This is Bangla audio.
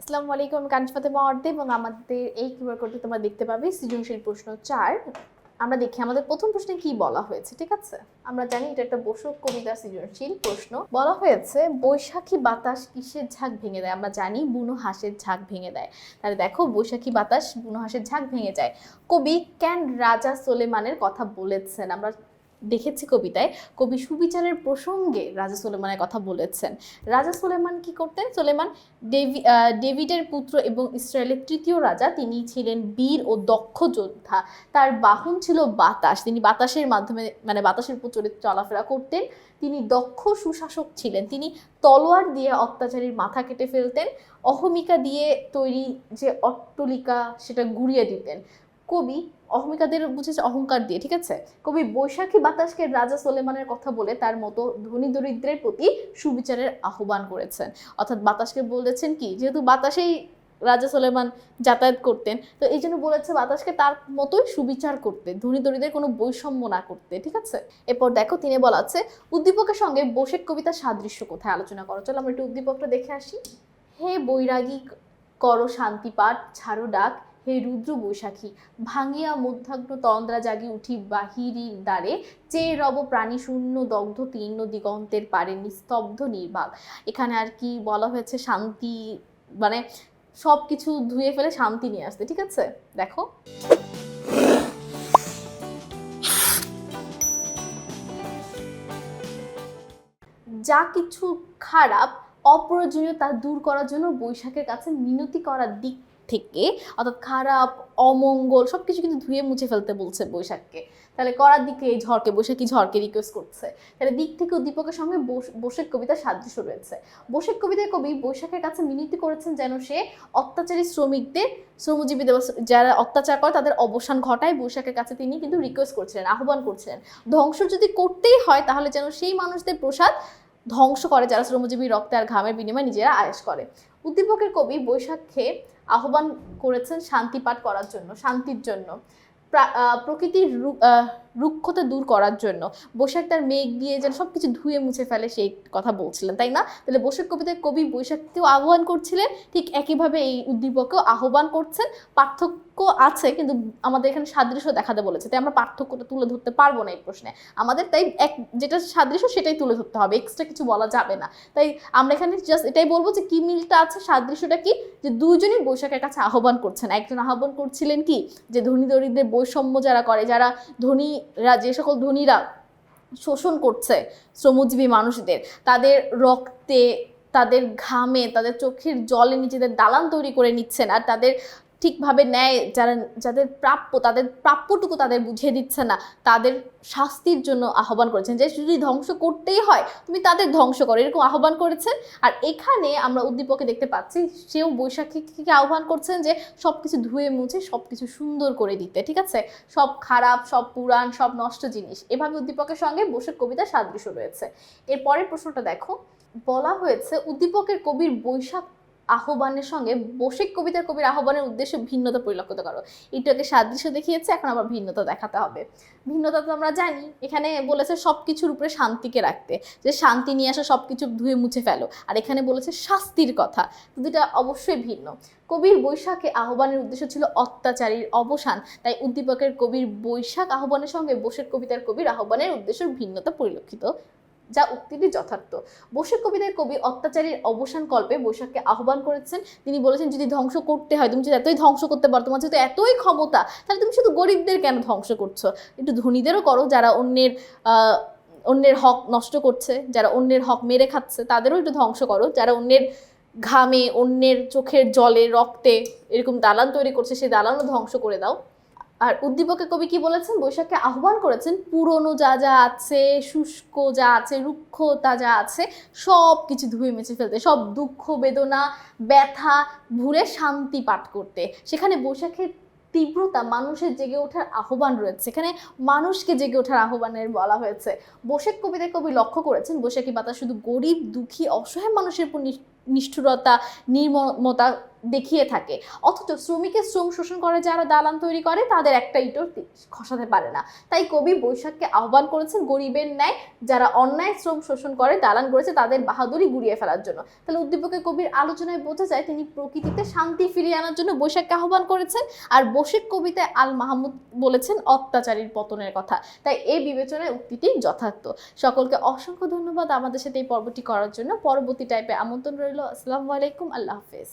আসসালামু আলাইকুম, আমি কানিজ ফাতেমা অর্দে এবং আমাদের এই কিউআর কোডে তোমরা দেখতে পাবে সৃজনশীল প্রশ্ন 4। আমরা দেখি আমাদের প্রথম প্রশ্নে কি বলা হয়েছে। ঠিক আছে, আমরা জানি এটা একটা বসু কবিতা সৃজনশীল প্রশ্ন। বলা হয়েছে বৈশাখী বাতাস কিসের ঝাঁক ভেঙে দেয়। আমরা জানি বুনো হাঁসের ঝাঁক ভেঙে দেয়। তাহলে দেখো বৈশাখী বাতাস বুনো হাঁসের ঝাঁক ভেঙে যায়। কবি কেন রাজা সোলেমানের কথা বলেছেন। আমরা দেখেছি কবিতায় কবি সুবিচারের প্রসঙ্গে রাজা সোলেমানের কথা বলেছেন। রাজা সোলেমান কি করতেন? সোলেমান ডেভিডের পুত্র এবং ইসরায়েলের তৃতীয় রাজা। তিনি ছিলেন বীর ও দক্ষ যোদ্ধা। তার বাহন ছিল বাতাস। তিনি বাতাসের মাধ্যমে বাতাসের উপর চড়ে চলাফেরা করতেন। তিনি দক্ষ সুশাসক ছিলেন। তিনি তলোয়ার দিয়ে অত্যাচারীর মাথা কেটে ফেলতেন। অহমিকা দিয়ে তৈরি যে অট্টলিকা সেটা গুড়িয়ে দিতেন। কবি অহমিকাদের বুঝেছে অহংকার দিয়ে। ঠিক আছে, কবি বৈশাখী বাতাসকে রাজা সোলেমানের কথা বলে তার মতো ধনী দরিদ্রের প্রতি সুবিচারের আহ্বান করেছেন। অর্থাৎ বাতাসকে বলেছেন কি, যেহেতু বাতাসেই রাজা সোলেমান যাতায়াত করতেন, তো এই জন্য বলেছে বাতাসকে তার মতোই সুবিচার করতে, ধনী দরিদ্রের কোনো বৈষম্য না করতে। ঠিক আছে, এরপর দেখো তিনি বলা আছে উদ্দীপকের সঙ্গে বসের কবিতার সাদৃশ্য কোথায় আলোচনা করো। চলো আমরা একটু উদ্দীপকটা দেখে আসি। হে বৈরাগী করো শান্তি পাঠ, ছাড়ো ডাক, হে রুদ্র বৈশাখী, ভাঙিয়া মধ্যাগ্ন তন্দ্রা জাগি উঠি বাহিরির দ্বারে, চেয়ে রব প্রাণী শূন্য দগ্ধ তীর্ণ দিগন্তের পারে নিস্তব্ধ নির্বাক। এখানে আর কি বলা হয়েছে, শান্তি সব কিছু ধুয়ে ফেলে শান্তি নিয়ে আসতে। ঠিক আছে, দেখো যা কিছু খারাপ অপ্রয়োজনীয় তা দূর করার জন্য বৈশাখের কাছে মিনতি করার দিক থেকে, অর্থাৎ খারাপ অমঙ্গল সবকিছু কিন্তু ধুয়ে মুছে ফেলতে বলছে বৈশাখকে। তাহলে করার দিকে এই ঝড়কে, বৈশাখী ঝড়কে রিকোয়েস্ট করছে। তাহলে দিক থেকে উদ্দীপকের সঙ্গে বসের কবিতার সাদৃশ্য রয়েছে। বসের কবিতায় কবি বৈশাখের কাছে মিনতি করেছেন যেন সে অত্যাচারী শ্রমিকদের, শ্রমজীবীদের যারা অত্যাচার করে তাদের অবসান ঘটায়। বৈশাখের কাছে তিনি কিন্তু রিকোয়েস্ট করছিলেন, আহ্বান করছিলেন, ধ্বংস যদি করতেই হয় তাহলে যেন সেই মানুষদের প্রসাদ ধ্বংস করে যারা শ্রমজীবী রক্তে আর ঘামের বিনিময়ে নিজেরা আয়েশ করে। উদ্দীপকের কবি বৈশাখকে আহ্বান করেছেন শান্তি পাঠ করার জন্য, শান্তির জন্য, প্রকৃতির রুক্ষতা দূর করার জন্য। বৈশাখ তার মেঘ দিয়ে যেন সবকিছু ধুয়ে মুছে ফেলে সেই কথা বলছিলেন, তাই না? তাহলে বৈশাখ কবিতায় কবি বৈশাখকেও আহ্বান করছিলেন, ঠিক একইভাবে এই উদ্দীপকেও আহ্বান করছেন। পার্থক্য আছে কিন্তু আমাদের এখানে সাদৃশ্য দেখাতে বলেছে, তাই আমরা পার্থক্যটা তুলে ধরতে পারবো না এই প্রশ্নে আমাদের, তাই যেটা সাদৃশ্য সেটাই তুলে ধরতে হবে, এক্সট্রা কিছু বলা যাবে না। তাই আমরা এখানে জাস্ট এটাই বলবো যে কি মিলটা আছে, সাদৃশ্যটা কি, যে দুইজনই বৈশাখের কাছে আহ্বান করছেন। একজন আহ্বান করছিলেন কি, যে ধনী দরিদ্রের বৈষম্য যারা করে, যারা ধনীরা, যে সকল ধনীরা শোষণ করছে শ্রমজীবী মানুষদের, তাদের রক্তে, তাদের ঘামে, তাদের চোখের জলে নিজেদের দালান তৈরি করে নিচ্ছেন, আর তাদের ঠিকভাবে ন্যায় যাদের প্রাপ্য, তাদের প্রাপ্যটুকু তাদের বুঝিয়ে দিচ্ছে না, তাদের শাস্তির জন্য আহ্বান করেছেন, যে যদি ধ্বংস করতেই হয় তুমি তাদের ধ্বংস করো, এরকম আহ্বান করেছেন। আর এখানে আমরা উদ্দীপকে দেখতে পাচ্ছি সেও বৈশাখীকে আহ্বান করছেন যে সব কিছু ধুয়ে মুছে সব কিছু সুন্দর করে দিতে। ঠিক আছে, সব খারাপ, সব পুরাণ, সব নষ্ট জিনিস, এভাবে উদ্দীপকের সঙ্গে বৈশাখ কবিতার সাদৃশ্য রয়েছে। এর পরের প্রশ্নটা দেখো, বলা হয়েছে উদ্দীপকের কবির বৈশাখ আহ্বানের সঙ্গে বৈশাখ কবিতার কবির আহ্বানের উদ্দেশ্যে ভিন্নতা পরিলক্ষিত করো। এটাকে সাদৃশ্য দেখিয়েছে, এখন আবার ভিন্নতা দেখাতে হবে। ভিন্নতা তো আমরা জানি, এখানে বলেছে সব কিছুর উপরে শান্তিকে রাখতে, যে শান্তি নিয়ে আসা সব কিছু ধুয়ে মুছে ফেলো, আর এখানে বলেছে শাস্তির কথা। দুটা অবশ্যই ভিন্ন। কবির বৈশাখে আহ্বানের উদ্দেশ্য ছিল অত্যাচারীর অবসান, তাই উদ্দীপকের কবির বৈশাখ আহ্বানের সঙ্গে বৈশাখ কবিতার কবির আহ্বানের উদ্দেশ্যের ভিন্নতা পরিলক্ষিত, যা উক্তিটি যথার্থ। বৈশাখ কবিতায় কবি অত্যাচারীর অবসান কল্পে বৈশাখকে আহ্বান করেছেন। তিনি বলেছেন যদি ধ্বংস করতে হয়, তুমি যদি এতই ধ্বংস করতে পারো, তোমার যেহেতু এতই ক্ষমতা, তাহলে তুমি শুধু গরিবদের কেন ধ্বংস করছো, একটু ধনীদেরও করো, যারা অন্যের হক নষ্ট করছে, যারা অন্যের হক মেরে খাচ্ছে তাদেরও একটু ধ্বংস করো, যারা অন্যের ঘামে, অন্যের চোখের জলে, রক্তে এরকম দালান তৈরি করছে, সেই দালানও ধ্বংস করে দাও। আর উদ্দীপকে কবি কি বলেছেন, বৈশাখকে আহ্বান করেছেন পুরনো যা যা আছে, শুষ্ক যা আছে, রুক্ষতা যা আছে সব কিছু ধুয়ে মুছে ফেলতে, সব দুঃখ বেদনা ব্যথা ভুলে শান্তি পাঠ করতে। সেখানে বৈশাখের তীব্রতা, মানুষের জেগে ওঠার আহ্বান রয়েছে, এখানে মানুষকে জেগে ওঠার আহ্বানের বলা হয়েছে। বৈশাখ কবিতায় কবি লক্ষ্য করেছেন বৈশাখী বাতাস শুধু গরিব দুঃখী অসহায় মানুষের উপর নিষ্ঠুরতা, নির্মমতা দেখিয়ে থাকে, অথচ শ্রমিকের শ্রম শোষণ করে যারা দালান তৈরি করে তাদের একটা ইটও খসাতে পারে না। তাই কবি বৈশাখকে আহ্বান করেছেন গরিবের ন্যায় যারা অন্যায় শ্রম শোষণ করে দালান করেছে তাদের বাহাদুরি গুড়িয়ে ফেলার জন্য। তাহলে উদ্দীপকে কবির আলোচনায় বোঝা যায় তিনি প্রকৃতিতে শান্তি ফিরিয়ে আনার জন্য বৈশাখকে আহ্বান করেছেন, আর বশিক কবিতায় আল মাহমুদ বলেছেন অত্যাচারীর পতনের কথা। তাই এই বিবেচনায় উক্তিটি যথার্থ। সকলকে অসংখ্য ধন্যবাদ আমাদের সাথে এই পর্বটি করার জন্য। পরবর্তী টাইপে আমন্ত্রণ রইল। আসসালামু আলাইকুম, আল্লাহ হাফেজ।